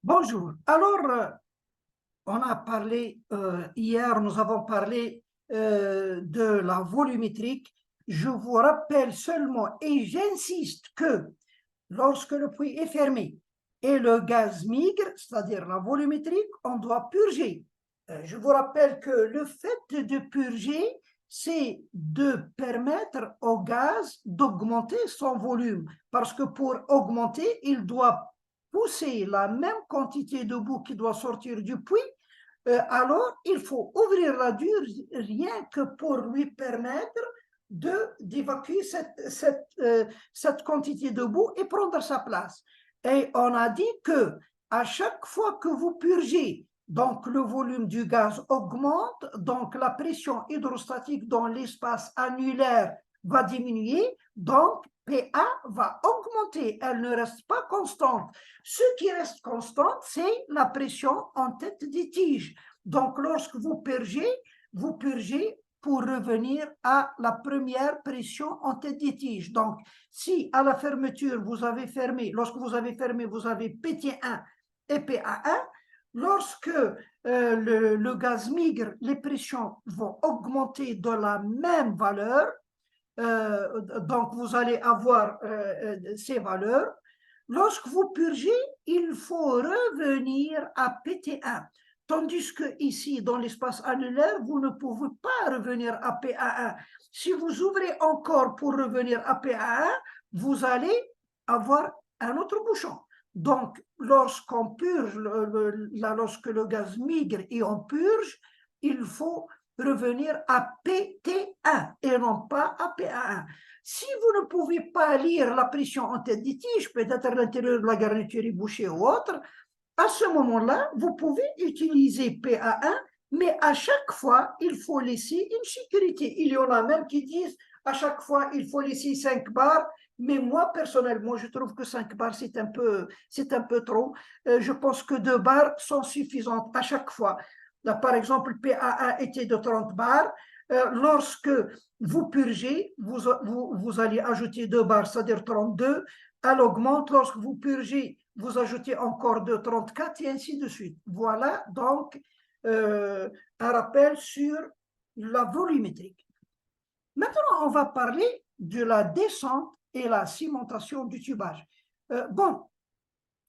Bonjour. Alors, on a parlé hier, nous avons parlé de la volumétrique. Je vous rappelle seulement et j'insiste que lorsque le puits est fermé et le gaz migre, c'est-à-dire la volumétrique, on doit purger. Je vous rappelle que le fait de purger, c'est de permettre au gaz d'augmenter son volume, parce que pour augmenter, il doit pousser la même quantité de boue qui doit sortir du puits. Alors il faut ouvrir la dure rien que pour lui permettre d'évacuer cette quantité de boue et prendre sa place. Et on a dit que à chaque fois que vous purgez, donc le volume du gaz augmente, donc la pression hydrostatique dans l'espace annulaire va diminuer, donc PA va augmenter, elle ne reste pas constante. Ce qui reste constant, c'est la pression en tête des tiges. Donc, lorsque vous purgez pour revenir à la première pression en tête des tiges. Donc, si à la fermeture, vous avez fermé, lorsque vous avez fermé, vous avez PT1 et PA1, lorsque le gaz migre, les pressions vont augmenter de la même valeur, donc vous allez avoir ces valeurs. Lorsque vous purgez, il faut revenir à PT1. Tandis que ici, dans l'espace annulaire, vous ne pouvez pas revenir à PA1. Si vous ouvrez encore pour revenir à PA1, vous allez avoir un autre bouchon. Donc, lorsqu'on purge, lorsque le gaz migre et on purge, il faut revenir à PT1 et non pas à PA1. Si vous ne pouvez pas lire la pression en tête des tiges, peut-être à l'intérieur de la garniture est bouchée ou autre, à ce moment-là, vous pouvez utiliser PA1, mais à chaque fois, il faut laisser une sécurité. Il y en a même qui disent à chaque fois, il faut laisser 5 bars, mais moi, personnellement, je trouve que 5 bars, c'est un peu trop. Je pense que 2 bars sont suffisantes à chaque fois. Là, par exemple, PA1 était de 30 bars. Lorsque vous purgez, vous allez ajouter 2 bars, c'est-à-dire 32. Elle augmente. Lorsque vous purgez, vous ajoutez encore de 34 et ainsi de suite. Voilà donc un rappel sur la volumétrique. Maintenant, on va parler de la descente et la cimentation du tubage. Bon,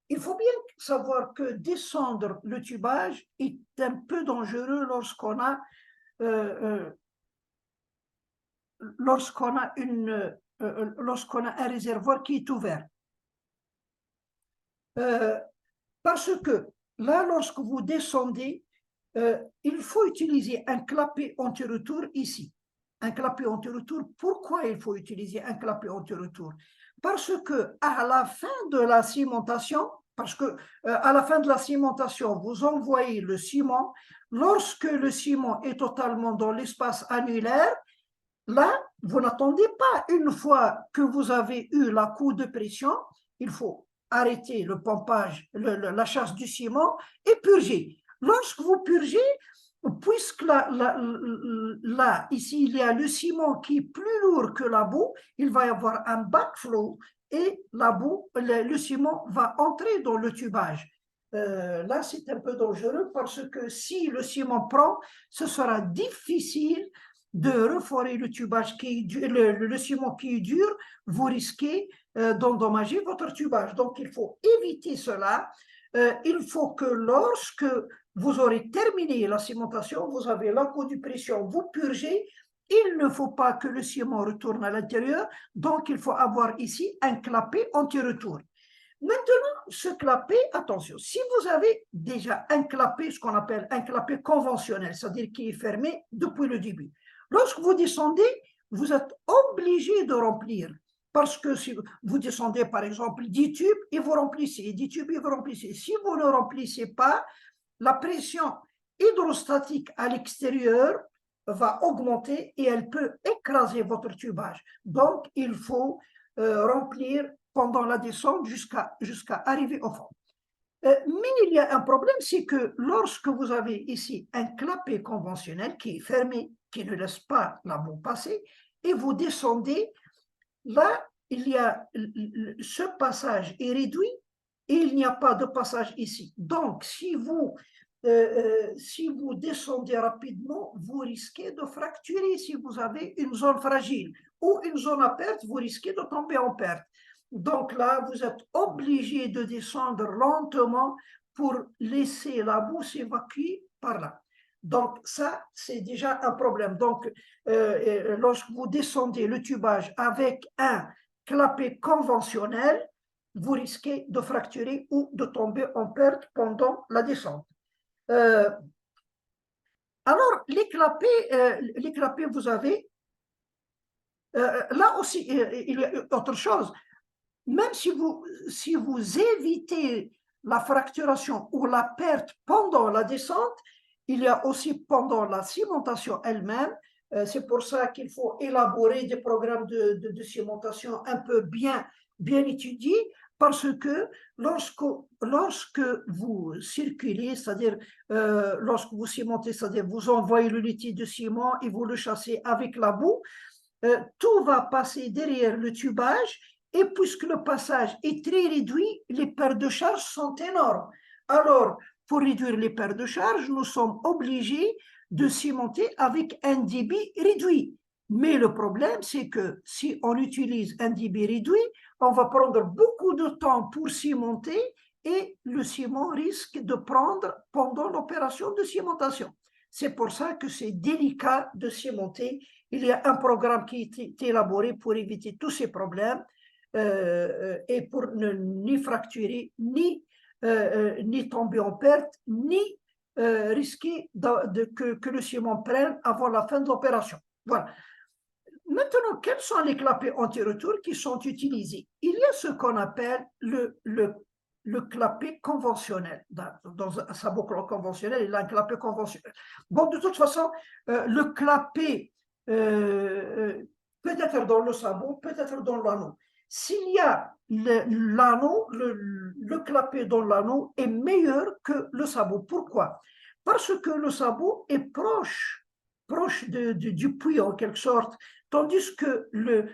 il faut bien savoir que descendre le tubage est un peu dangereux euh, lorsqu'on a un réservoir qui est ouvert. Parce que là, lorsque vous descendez, il faut utiliser un clapet anti-retour ici. Un clapet anti-retour. Pourquoi il faut utiliser un clapet anti-retour? Parce que à la fin de la cimentation, à la fin de la cimentation, vous envoyez le ciment. Lorsque le ciment est totalement dans l'espace annulaire, là, vous n'attendez pas une fois que vous avez eu la coup de pression, il faut arrêter le pompage, la chasse du ciment et purger. Lorsque vous purgez, puisque là, ici, il y a le ciment qui est plus lourd que la boue, il va y avoir un backflow et la boue, le ciment va entrer dans le tubage. Là, c'est un peu dangereux parce que si le ciment prend, ce sera difficile de reforer le tubage qui est dur, le ciment qui est dur, vous risquez d'endommager votre tubage. Donc, il faut éviter cela. Il faut que lorsque vous aurez terminé la cimentation, vous avez la coup de pression, vous purgez. Il ne faut pas que le ciment retourne à l'intérieur. Donc, il faut avoir ici un clapet anti-retour. Maintenant, ce clapet, attention, si vous avez déjà un clapet, ce qu'on appelle un clapet conventionnel, c'est-à-dire qui est fermé depuis le début, lorsque vous descendez, vous êtes obligé de remplir. Parce que si vous descendez, par exemple, 10 tubes et vous remplissez, 10 tubes et vous remplissez. Si vous ne remplissez pas, la pression hydrostatique à l'extérieur va augmenter et elle peut écraser votre tubage. Donc, il faut remplir pendant la descente jusqu'à arriver au fond. Mais il y a un problème, c'est que lorsque vous avez ici un clapet conventionnel qui est fermé, qui ne laisse pas la boue passer, et vous descendez, là, il y a ce passage est réduit et il n'y a pas de passage ici. Donc, si vous descendez rapidement, vous risquez de fracturer si vous avez une zone fragile ou une zone à perte, vous risquez de tomber en perte. Donc là, vous êtes obligé de descendre lentement pour laisser la boue s'évacuer par là. Donc ça, c'est déjà un problème. Donc, lorsque vous descendez le tubage avec un clapet conventionnel, vous risquez de fracturer ou de tomber en perte pendant la descente. Alors, les clapets, vous avez, là aussi, il y a autre chose. Même si vous évitez la fracturation ou la perte pendant la descente, il y a aussi pendant la cimentation elle-même. C'est pour ça qu'il faut élaborer des programmes de cimentation un peu bien étudiés, parce que lorsque vous circulez, c'est-à-dire lorsque vous cimentez, c'est-à-dire vous envoyez le liquide de ciment et vous le chassez avec la boue, tout va passer derrière le tubage, et puisque le passage est très réduit, les pertes de charge sont énormes. Alors, pour réduire les pertes de charge, nous sommes obligés de cimenter avec un débit réduit. Mais le problème, c'est que si on utilise un débit réduit, on va prendre beaucoup de temps pour cimenter et le ciment risque de prendre pendant l'opération de cimentation. C'est pour ça que c'est délicat de cimenter. Il y a un programme qui est élaboré pour éviter tous ces problèmes et pour ne ni fracturer, ni tomber en perte, ni risquer que le ciment prenne avant la fin de l'opération. Voilà. Maintenant, quels sont les clapets anti-retour qui sont utilisés? Il y a ce qu'on appelle le clapet conventionnel. Dans un sabot conventionnel, il y a un clapet conventionnel. Bon, de toute façon, le clapet peut être dans le sabot, peut être dans l'anneau. S'il y a l'anneau, le clapet dans l'anneau est meilleur que le sabot. Pourquoi? Parce que le sabot est proche du puits en quelque sorte, tandis que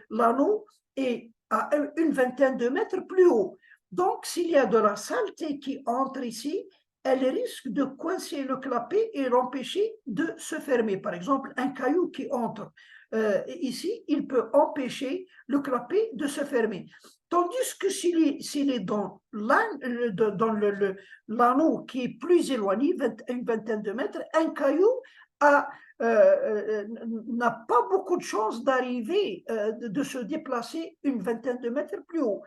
l'anneau est à une vingtaine de mètres plus haut. Donc, s'il y a de la saleté qui entre ici, elle risque de coincer le clapet et l'empêcher de se fermer. Par exemple, un caillou qui entre ici, il peut empêcher le clapet de se fermer. Tandis que s'il est dans l'anneau qui est plus éloigné, une vingtaine de mètres, un caillou n'a pas beaucoup de chances d'arriver, de se déplacer une vingtaine de mètres plus haut.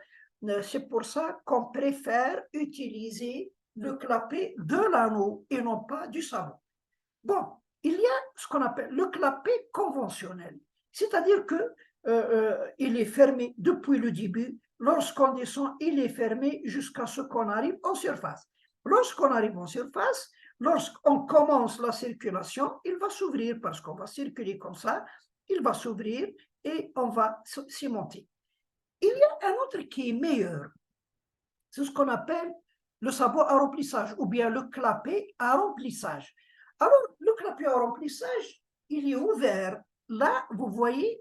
C'est pour ça qu'on préfère utiliser le clapet de l'anneau et non pas du sabot. Bon, il y a ce qu'on appelle le clapet conventionnel, c'est-à-dire qu'il est fermé depuis le début. Lorsqu'on descend, il est fermé jusqu'à ce qu'on arrive en surface. Lorsqu'on arrive en surface, lorsqu'on commence la circulation, il va s'ouvrir parce qu'on va circuler comme ça, il va s'ouvrir et on va cimenter. Il y a un autre qui est meilleur, c'est ce qu'on appelle le sabot à remplissage ou bien le clapet à remplissage. Alors, le clapet à remplissage, il est ouvert. Là, vous voyez,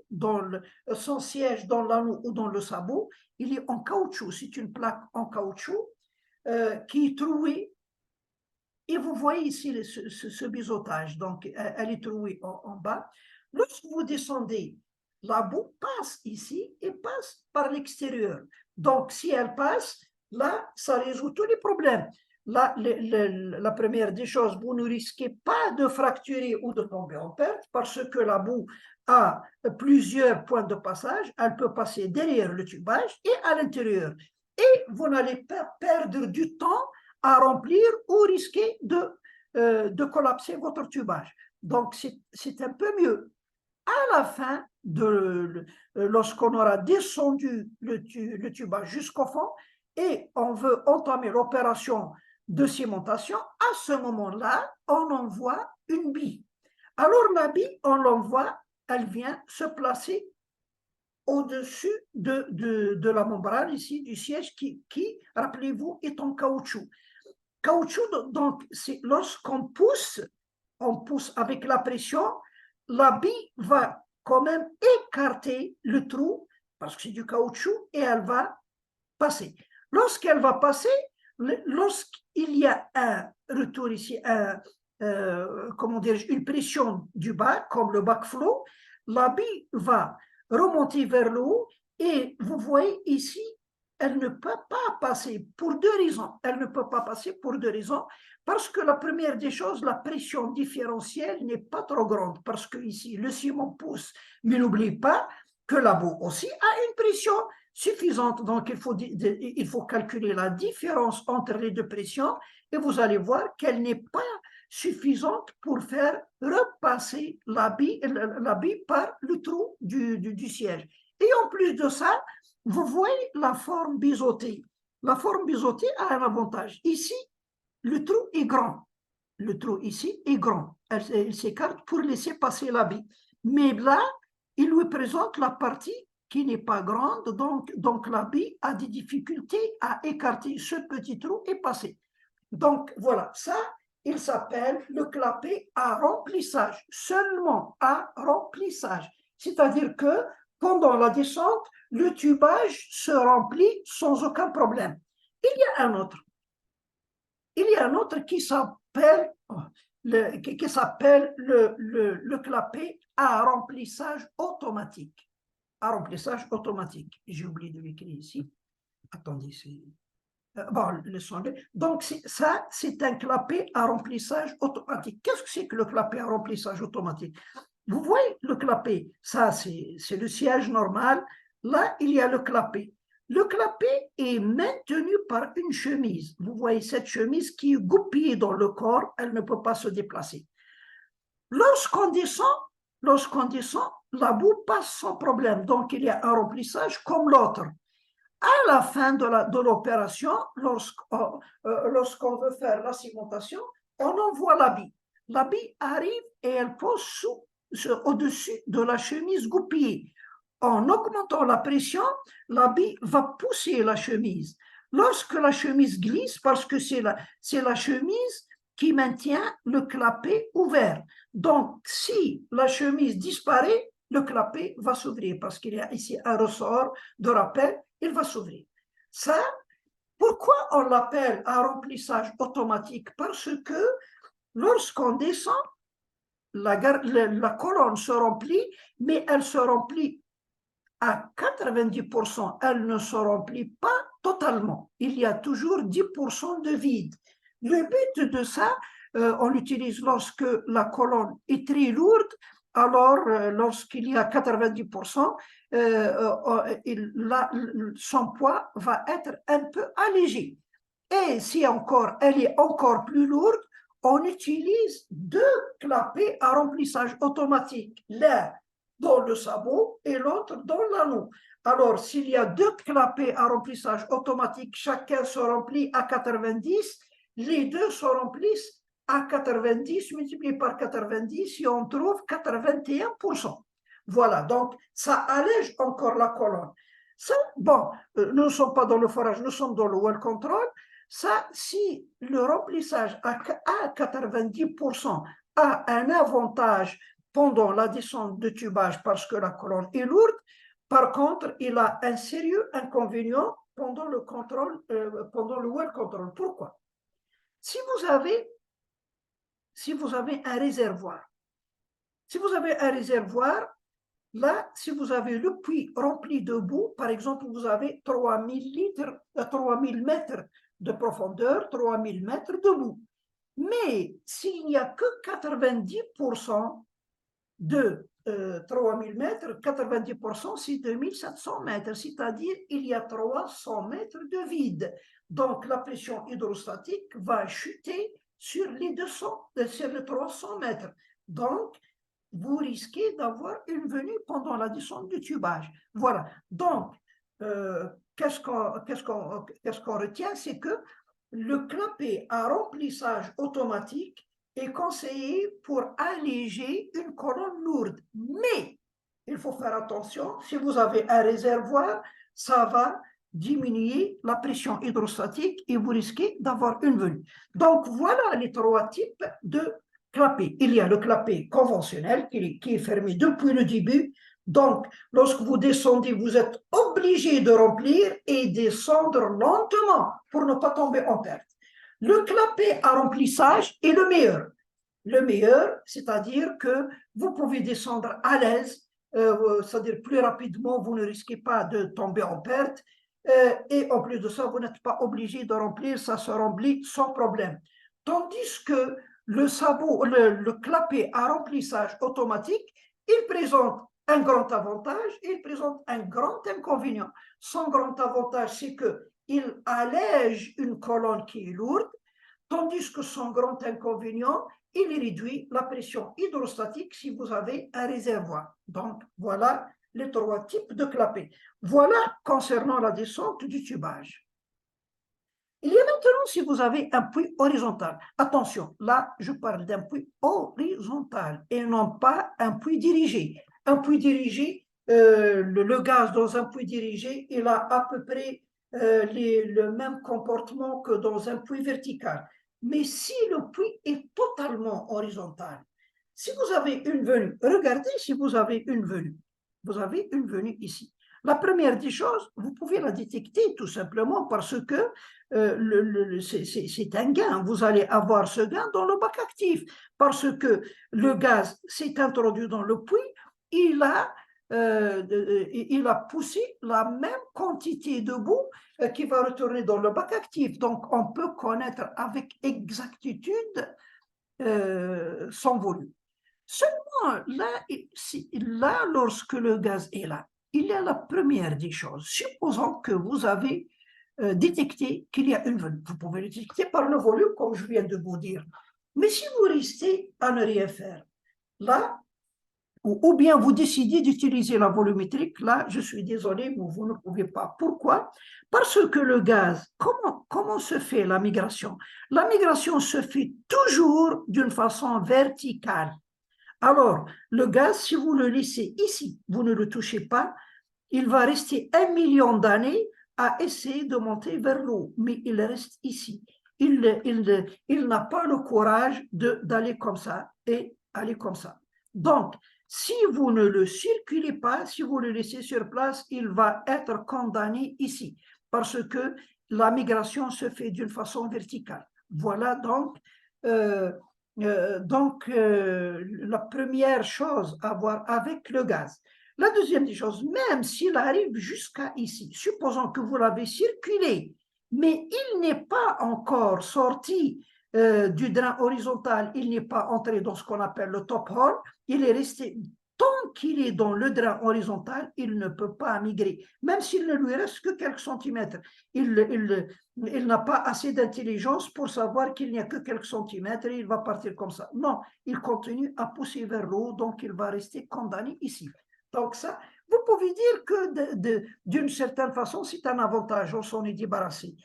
son siège dans l'anneau ou dans le sabot, il est en caoutchouc. C'est une plaque en caoutchouc qui est trouée. Et vous voyez ici ce biseautage. Donc, elle est trouée en bas. Lorsque vous descendez, la boue passe ici et passe par l'extérieur. Donc, si elle passe, là, ça résout tous les problèmes. Là, la première des choses, vous ne risquez pas de fracturer ou de tomber en perte parce que la boue a plusieurs points de passage. Elle peut passer derrière le tubage et à l'intérieur. Et vous n'allez pas perdre du temps à remplir ou risquer de collapser votre tubage. Donc, c'est un peu mieux. À la fin, lorsqu'on aura descendu le tubage jusqu'au fond et on veut entamer l'opération de cimentation, à ce moment-là, on envoie une bille. Alors, la bille, on l'envoie, elle vient se placer au-dessus de la membrane ici, du siège qui rappelez-vous, est en caoutchouc. Caoutchouc, donc, lorsqu'on pousse, on pousse avec la pression, la bille va quand même écarter le trou, parce que c'est du caoutchouc, et elle va passer. Lorsqu'elle va passer, Lorsqu'il y a un retour ici, comment dire, une pression du bas, comme le backflow, la bille va remonter vers le haut et vous voyez ici, elle ne peut pas passer pour deux raisons. Elle ne peut pas passer pour deux raisons. Parce que la première des choses, la pression différentielle n'est pas trop grande. Parce que ici, le ciment pousse. Mais n'oubliez pas que la boue aussi a une pression suffisante. Donc, il faut calculer la différence entre les deux pressions et vous allez voir qu'elle n'est pas suffisante pour faire repasser la bille par le trou du siège. Et en plus de ça, vous voyez la forme biseautée. La forme biseautée a un avantage. Ici, le trou est grand. Le trou ici est grand. Elle s'écarte pour laisser passer la bille. Mais là, il lui présente la partie qui n'est pas grande, donc la bille a des difficultés à écarter ce petit trou et passer. Donc voilà, ça, il s'appelle le clapet à remplissage, seulement à remplissage. C'est-à-dire que pendant la descente, le tubage se remplit sans aucun problème. Il y a un autre. Il y a un autre qui s'appelle le clapet à remplissage automatique. À remplissage automatique. J'ai oublié de l'écrire ici. Attendez, c'est... Bon, laissons-le. Donc, ça, c'est un clapet à remplissage automatique. Qu'est-ce que c'est que le clapet à remplissage automatique? Vous voyez le clapet, ça, c'est le siège normal. Là, il y a le clapet. Le clapet est maintenu par une chemise. Vous voyez cette chemise qui est goupillée dans le corps, elle ne peut pas se déplacer. Lorsqu'on descend, la boue passe sans problème. Donc, il y a un remplissage comme l'autre. À la fin de l'opération, lorsqu'on veut faire la cimentation, on envoie la bille. La bille arrive et elle pose au-dessus de la chemise goupillée. En augmentant la pression, la bille va pousser la chemise. Lorsque la chemise glisse, parce que c'est la chemise qui maintient le clapet ouvert. Donc, si la chemise disparaît, le clapet va s'ouvrir parce qu'il y a ici un ressort de rappel, il va s'ouvrir. Ça, pourquoi on l'appelle un remplissage automatique? Parce que lorsqu'on descend, la colonne se remplit, mais elle se remplit à 90%. Elle ne se remplit pas totalement. Il y a toujours 10% de vide. Le but de ça, on l'utilise lorsque la colonne est très lourde. Alors, lorsqu'il y a 90%, son poids va être un peu allégé. Et si encore, elle est encore plus lourde, on utilise deux clapets à remplissage automatique, l'un dans le sabot et l'autre dans l'anneau. Alors, s'il y a deux clapets à remplissage automatique, chacun se remplit à 90, les deux se remplissent à 90 multiplié par 90 et on trouve 81%. Voilà, donc ça allège encore la colonne. Ça, bon, nous ne sommes pas dans le forage, nous sommes dans le well control. Ça, si le remplissage à 90% a un avantage pendant la descente de tubage parce que la colonne est lourde, par contre, il a un sérieux inconvénient pendant le contrôle, pendant le well control. Pourquoi? Si vous avez un réservoir, là, si vous avez le puits rempli de boue, par exemple, vous avez 3000 mètres de profondeur, 3000 mètres de boue. Mais s'il n'y a que 90% de 3000 mètres, 90% c'est 2700 mètres, c'est-à-dire il y a 300 mètres de vide. Donc la pression hydrostatique va chuter sur les 300 mètres. Donc, vous risquez d'avoir une venue pendant la descente du tubage. Voilà. Donc, qu'est-ce qu'on retient? C'est que le clapet à remplissage automatique est conseillé pour alléger une colonne lourde. Mais, il faut faire attention, si vous avez un réservoir, ça va diminuer la pression hydrostatique et vous risquez d'avoir une venue. Donc, voilà les trois types de clapet. Il y a le clapet conventionnel qui est fermé depuis le début, Donc, lorsque vous descendez, vous êtes obligé de remplir et descendre lentement pour ne pas tomber en perte. Le clapet à remplissage est le meilleur. Le meilleur, c'est-à-dire que vous pouvez descendre à l'aise, c'est-à-dire plus rapidement, vous ne risquez pas de tomber en perte. Et en plus de ça, vous n'êtes pas obligé de remplir, ça se remplit sans problème. Tandis que le sabot, le clapet à remplissage automatique, il présente un grand avantage et il présente un grand inconvénient. Son grand avantage, c'est qu'il allège une colonne qui est lourde, tandis que son grand inconvénient, il réduit la pression hydrostatique si vous avez un réservoir. Donc, voilà les trois types de clapets. Voilà concernant la descente du tubage. Il y a maintenant, si vous avez un puits horizontal, attention, là, je parle d'un puits horizontal et non pas un puits dirigé. Un puits dirigé, le gaz dans un puits dirigé, il a à peu près le même comportement que dans un puits vertical. Mais si le puits est totalement horizontal, si vous avez une venue, regardez si vous avez une venue. Vous avez une venue ici. La première des choses, vous pouvez la détecter tout simplement parce que c'est un gain. Vous allez avoir ce gain dans le bac actif parce que le gaz s'est introduit dans le puits, il a poussé la même quantité de boue qui va retourner dans le bac actif. Donc, on peut connaître avec exactitude son volume. Seulement, là, lorsque le gaz est là, il y a la première des choses. Supposons que vous avez détecté qu'il y a une venue. Vous pouvez le détecter par le volume, comme je viens de vous dire. Mais si vous restez à ne rien faire, là, ou bien vous décidez d'utiliser la volumétrique, là, je suis désolé, mais vous ne pouvez pas. Pourquoi? Parce que le gaz, comment se fait la migration? La migration se fait toujours d'une façon verticale. Alors, le gaz, si vous le laissez ici, vous ne le touchez pas, il va rester 1 million d'années à essayer de monter vers l'eau, mais il reste ici. Il n'a pas le courage d'aller comme ça et aller comme ça. Donc, si vous ne le circulez pas, si vous le laissez sur place, il va être condamné ici, parce que la migration se fait d'une façon verticale. Voilà la première chose à voir avec le gaz. La deuxième des choses, même s'il arrive jusqu'à ici, supposons que vous l'avez circulé, mais il n'est pas encore sorti du drain horizontal, il n'est pas entré dans ce qu'on appelle le top hole, il est resté, tant qu'il est dans le drain horizontal, il ne peut pas migrer, même s'il ne lui reste que quelques centimètres. Il n'a pas assez d'intelligence pour savoir qu'il n'y a que quelques centimètres et il va partir comme ça. Non, il continue à pousser vers l'eau, donc il va rester condamné ici. Donc ça, vous pouvez dire que d'une certaine façon, c'est un avantage, on s'en est débarrassé.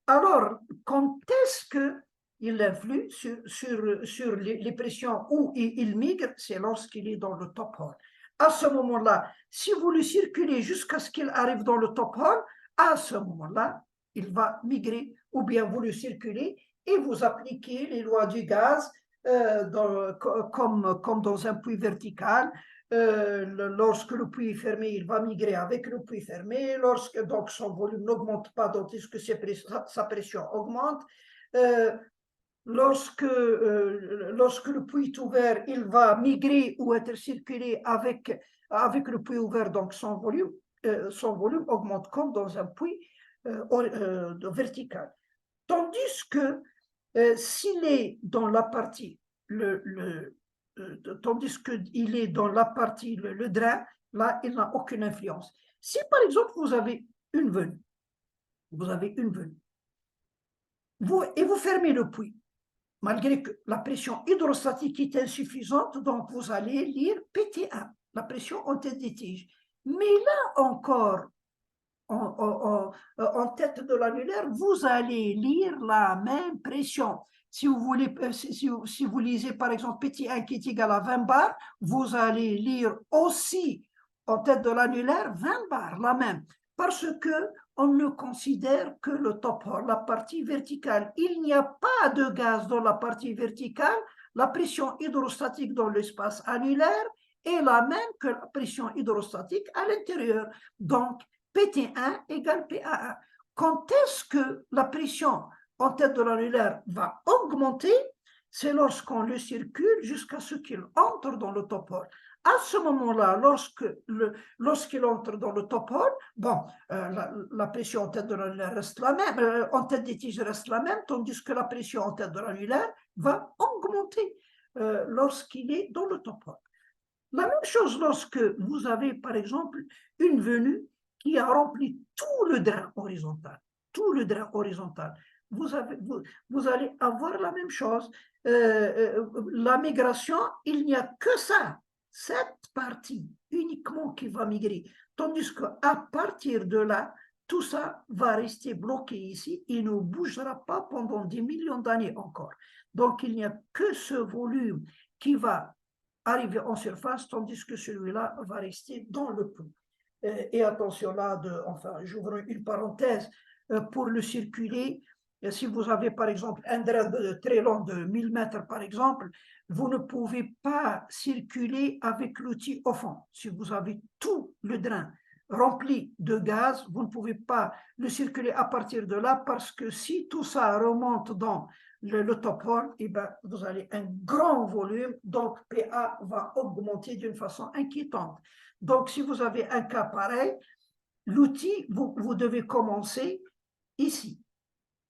Alors, quand est-ce qu'il influe sur les pressions où il migre? C'est lorsqu'il est dans le top hole. À ce moment-là, si vous le circulez jusqu'à ce qu'il arrive dans le top hole, à ce moment-là, il va migrer, ou bien vous le circulez et vous appliquez les lois du gaz comme dans un puits vertical. Lorsque le puits est fermé, il va migrer avec le puits fermé. Lorsque donc son volume n'augmente pas, tandis que sa pression augmente. Lorsque le puits est ouvert, il va migrer ou être circulé avec le puits ouvert, donc son volume augmente comme dans un puits vertical. Tandis que s'il est dans la partie, tandis qu'il est dans la partie, le drain, là, il n'a aucune influence. Si par exemple vous avez une venue, et vous fermez le puits, malgré que la pression hydrostatique est insuffisante, donc vous allez lire PT1, la pression en tête des tiges. Mais là encore, en tête de l'annulaire, vous allez lire la même pression. Si vous voulez, si vous lisez par exemple PT1 qui est égal à 20 bars, vous allez lire aussi en tête de l'annulaire 20 bars, la même. Parce que on ne considère que le top hole, la partie verticale. Il n'y a pas de gaz dans la partie verticale, la pression hydrostatique dans l'espace annulaire est la même que la pression hydrostatique à l'intérieur. Donc, PT1 égale PA1. Quand est-ce que la pression en tête de l'annulaire va augmenter? C'est lorsqu'on le circule jusqu'à ce qu'il entre dans le top hole. À ce moment-là, lorsqu'il entre dans le top hole, bon, la pression en tête de l'annulaire reste la même, en tête des tiges reste la même, tandis que la pression en tête de l'annulaire va augmenter lorsqu'il est dans le top hole. La même chose lorsque vous avez, par exemple, une venue qui a rempli tout le drain horizontal, tout le drain horizontal. Vous allez avoir la même chose. La migration, il n'y a que ça, cette partie uniquement qui va migrer. Tandis qu'à partir de là, tout ça va rester bloqué ici et ne bougera pas pendant des millions d'années encore. Donc, il n'y a que ce volume qui va arriver en surface, tandis que celui-là va rester dans le pont. Et attention là, enfin, j'ouvre une parenthèse, pour le circuler, si vous avez par exemple un drain très long de 1000 mètres par exemple, vous ne pouvez pas circuler avec l'outil au fond. Si vous avez tout le drain rempli de gaz, vous ne pouvez pas le circuler à partir de là parce que si tout ça remonte dans le top hole, eh ben, vous avez un grand volume, donc PA va augmenter d'une façon inquiétante. Donc, si vous avez un cas pareil, l'outil, vous devez commencer ici.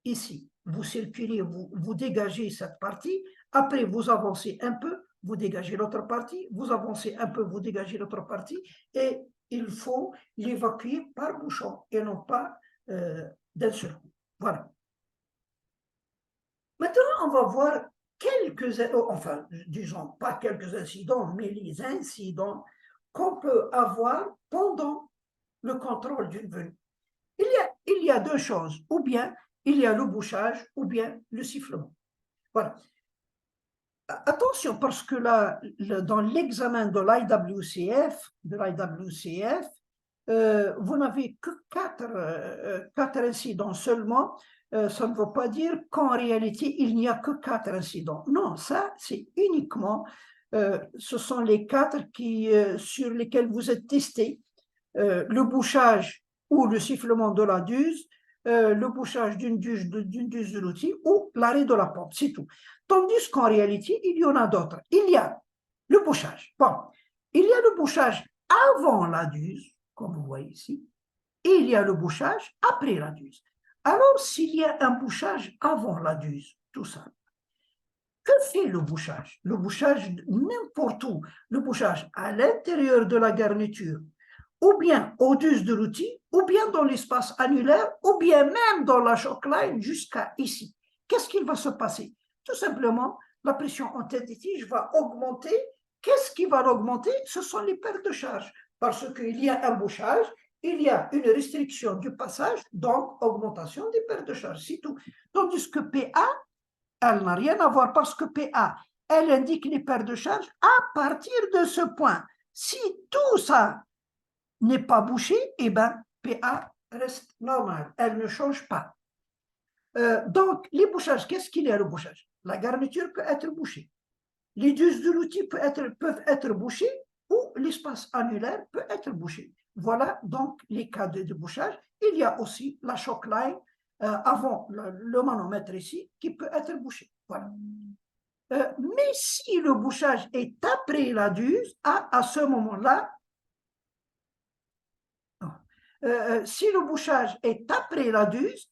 Ici, vous circulez, vous dégagez cette partie, après vous avancez un peu, vous dégagez l'autre partie, vous avancez un peu, vous dégagez l'autre partie, et il faut l'évacuer par bouchon et non pas d'un seul coup. Voilà. Maintenant, on va voir quelques, enfin, disons pas quelques incidents, mais les incidents qu'on peut avoir pendant le contrôle d'une venue. Il y a deux choses, ou bien il y a le bouchage, ou bien le sifflement. Voilà. Attention, parce que là, dans l'examen de l'IWCF, vous n'avez que quatre incidents seulement. Ça ne veut pas dire qu'en réalité, il n'y a que 4 incidents. Non, ça, c'est uniquement, ce sont les 4 sur lesquels vous êtes testés. Le bouchage ou le sifflement de la duse, le bouchage d'une duse de l'outil ou l'arrêt de la pompe, c'est tout. Tandis qu'en réalité, il y en a d'autres. Il y a le bouchage. Bon, il y a le bouchage avant la duse, comme vous voyez ici, et il y a le bouchage après la duse. Alors, s'il y a un bouchage avant la duse, tout ça, que fait le bouchage? Le bouchage n'importe où. Le bouchage à l'intérieur de la garniture, ou bien au-dessus de l'outil, ou bien dans l'espace annulaire, ou bien même dans la shockline jusqu'à ici. Qu'est-ce qu'il va se passer? Tout simplement, la pression en tête des tiges va augmenter. Qu'est-ce qui va l'augmenter? Ce sont les pertes de charge, parce qu'il y a un bouchage, il y a une restriction du passage, donc augmentation des pertes de charge, c'est tout. Tandis que PA, elle n'a rien à voir parce que PA, elle indique les pertes de charge à partir de ce point. Si tout ça n'est pas bouché, eh bien, PA reste normal, elle ne change pas. Donc, les bouchages, qu'est-ce qu'il y a le bouchage? La garniture peut être bouchée. Les duses de l'outil peuvent être bouchées ou l'espace annulaire peut être bouché. Voilà donc les cas de bouchage. Il y a aussi la shock line avant le manomètre ici qui peut être bouché. Voilà. Mais si le bouchage est après la duse, à ce moment-là, si le bouchage est après la duse,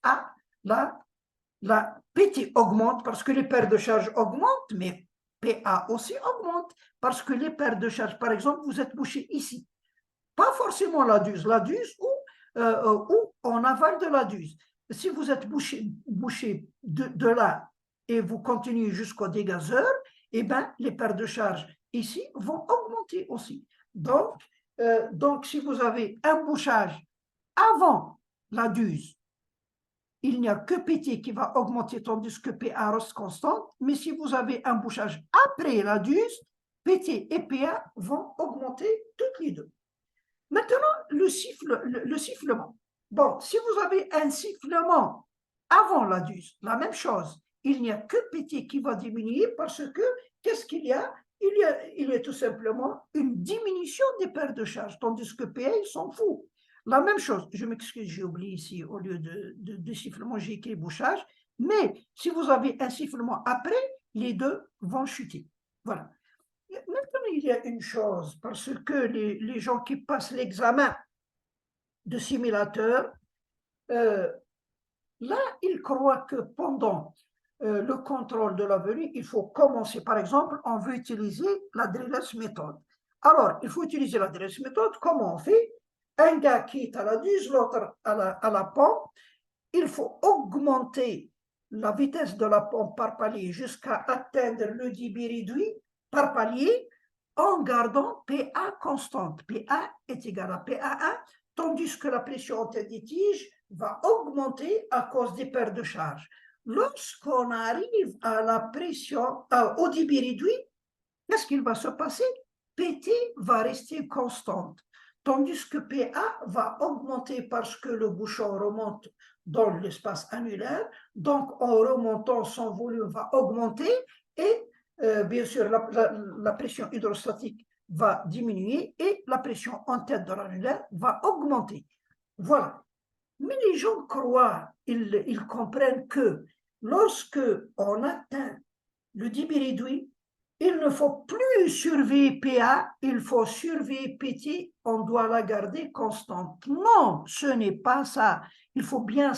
la PT augmente parce que les paires de charge augmentent, mais PA aussi augmente parce que les paires de charge, par exemple, vous êtes bouché ici. Pas forcément la duse ou en aval de la duse. Si vous êtes bouché de là et vous continuez jusqu'au dégazeur, eh ben, les paires de charge ici vont augmenter aussi. Donc, si vous avez un bouchage avant la duse, il n'y a que PT qui va augmenter tandis que PA reste constante, mais si vous avez un bouchage après la duse, PT et PA vont augmenter toutes les deux. Maintenant, le sifflement. Bon, si vous avez un sifflement avant la duse, la même chose, il n'y a que PT qui va diminuer parce que, qu'est-ce qu'il y a? il y a tout simplement une diminution des pertes de charge, tandis que PA, il s'en fout. La même chose, je m'excuse, j'ai oublié ici, au lieu de sifflement, j'ai écrit bouchage, mais si vous avez un sifflement après, les deux vont chuter. Voilà. Maintenant, il y a une chose, parce que les gens qui passent l'examen de simulateur, euh, là, ils croient que pendant le contrôle de la venue, il faut commencer. Par exemple, on veut utiliser la Drillers méthode. Alors, il faut utiliser la Drillers méthode. Comment on fait? Un gars qui est à la duse, l'autre à la pompe. Il faut augmenter la vitesse de la pompe par palier jusqu'à atteindre le débit réduit par palier en gardant PA constante. PA est égal à PA1, tandis que la pression en tête des tiges va augmenter à cause des pertes de charge. Lorsqu'on arrive à la pression, au débit réduit, qu'est-ce qu'il va se passer? PT va rester constante, tandis que PA va augmenter parce que le bouchon remonte dans l'espace annulaire, donc en remontant, son volume va augmenter et bien sûr la pression hydrostatique va diminuer et la pression en tête de l'annulaire va augmenter. Voilà. Mais les gens croient, ils comprennent que lorsque on atteint le débit réduit, il ne faut plus surveiller PA, il faut surveiller PT, on doit la garder constante. Non, ce n'est pas ça. Il faut bien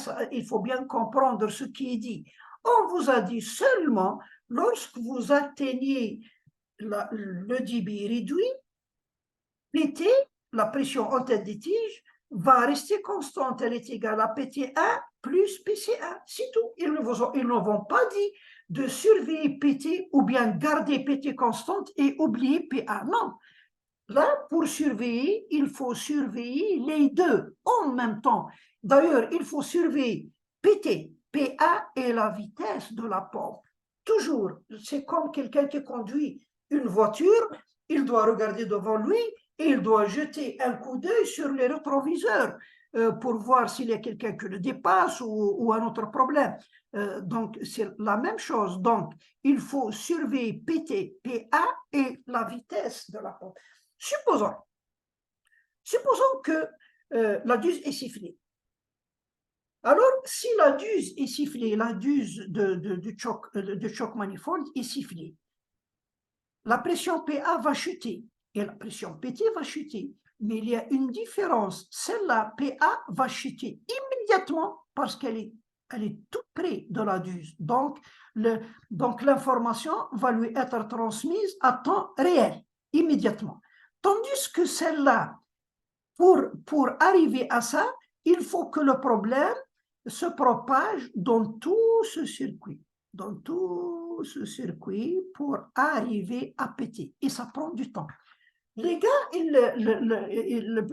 comprendre ce qui est dit. On vous a dit seulement, lorsque vous atteignez le débit réduit, PT, la pression en tête des tiges, va rester constante. Elle est égale à PT1 plus PC1. C'est tout. Ils ne vont pas dit de surveiller PT ou bien garder PT constante et oublier PA. Non. Là, pour surveiller, il faut surveiller les deux en même temps. D'ailleurs, il faut surveiller PT, PA et la vitesse de la pompe. Toujours, c'est comme quelqu'un qui conduit une voiture, il doit regarder devant lui et il doit jeter un coup d'œil sur les rétroviseurs pour voir s'il y a quelqu'un qui le dépasse ou un autre problème. Donc, c'est la même chose. Donc, il faut surveiller PT, PA et la vitesse de la pompe. Supposons que la duse est sifflée. Alors, si la duse est sifflée, la duse de choc manifold est sifflée, la pression PA va chuter et la pression PT va chuter. Mais il y a une différence. Celle-là, PA, va chuter immédiatement parce qu'elle est tout près de la duse. Donc, l'information va lui être transmise à temps réel, immédiatement. Tandis que celle-là, pour arriver à ça, il faut que le problème se propage dans tout ce circuit. Dans tout ce circuit pour arriver à péter. Et ça prend du temps. Les gars,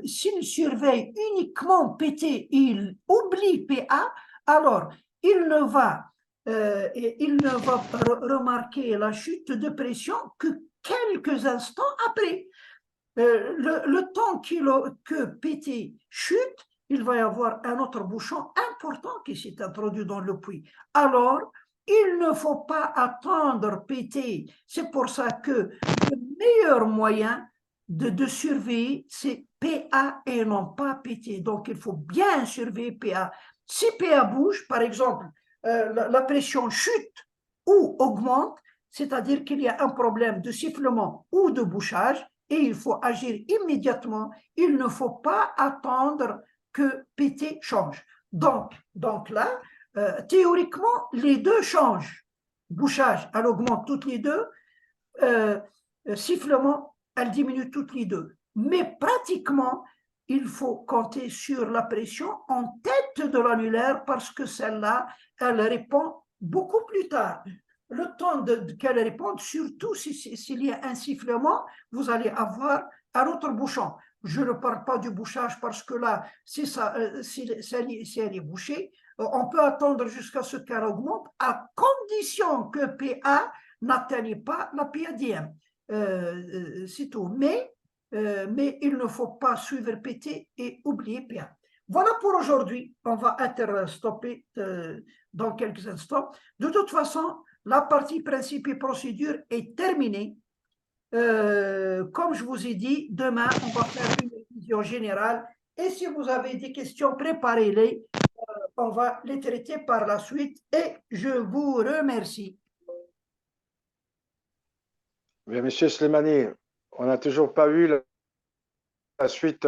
s'ils surveillent uniquement PT, ils oublient PA, alors il ne va remarquer la chute de pression que quelques instants après. Le temps que PT chute, il va y avoir un autre bouchon important qui s'est introduit dans le puits. Alors, il ne faut pas attendre PT. C'est pour ça que le meilleur moyen de surveiller, c'est PA et non pas PT. Donc, il faut bien surveiller PA. Si PA bouge, par exemple, la pression chute ou augmente, c'est-à-dire qu'il y a un problème de sifflement ou de bouchage, et il faut agir immédiatement. Il ne faut pas attendre que PT change. Donc là, théoriquement, les deux changent. Bouchage, elle augmente toutes les deux. Sifflement, elle diminue toutes les deux. Mais pratiquement, il faut compter sur la pression en tête de l'annulaire parce que celle-là, elle répond beaucoup plus tard. Le temps qu'elle réponde, surtout s'il y a un sifflement, vous allez avoir un autre bouchon. Je ne parle pas du bouchage parce que là, si elle est bouchée, on peut attendre jusqu'à ce qu'elle augmente à condition que PA n'atteigne pas la PADM. C'est tout. Mais il ne faut pas suivre PT et oublier PA. Voilà pour aujourd'hui. On va être stoppé dans quelques instants. De toute façon, la partie principe et procédure est terminée. Comme je vous ai dit, demain, on va faire une révision générale. Et si vous avez des questions, préparez-les. On va les traiter par la suite. Et je vous remercie. Mais Monsieur Slimani, on n'a toujours pas eu la suite